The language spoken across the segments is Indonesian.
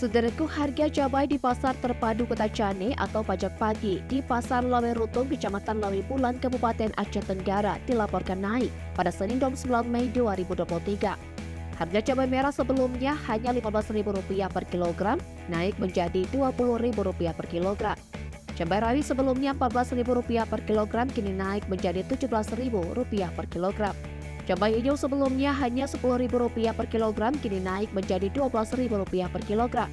Saudaraku, harga cabai di Pasar Terpadu Kota Cane atau Pajak Pagi di Pasar Lawe Rutung, Kecamatan Lawe Bulan, Kabupaten Aceh Tenggara dilaporkan naik pada Senin 29 Mei 2023. Harga cabai merah sebelumnya hanya Rp15.000 per kilogram, naik menjadi Rp20.000 per kilogram. Cabai rawit sebelumnya Rp14.000 per kilogram, kini naik menjadi Rp17.000 per kilogram. Cabai hijau sebelumnya hanya Rp10.000 per kilogram, kini naik menjadi Rp12.000 per kilogram.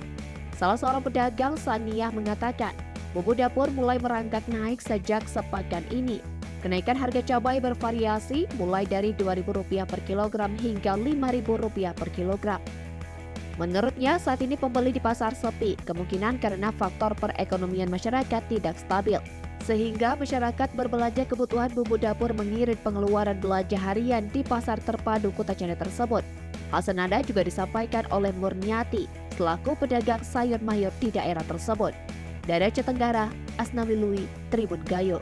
Salah seorang pedagang, Saniah, mengatakan, bumbu dapur mulai merangkak naik sejak sepekan ini. Kenaikan harga cabai bervariasi mulai dari Rp2.000 per kilogram hingga Rp5.000 per kilogram. Menurutnya, saat ini pembeli di pasar sepi, kemungkinan karena faktor perekonomian masyarakat tidak stabil, sehingga masyarakat berbelanja kebutuhan bumbu dapur mengirit pengeluaran belanja harian di Pasar Terpadu Kota Cane tersebut. Hal senada juga disampaikan oleh Murniati, selaku pedagang sayur mayur di daerah tersebut. Dari Aceh Tenggara, Asnawi Lui, Tribun Gayo.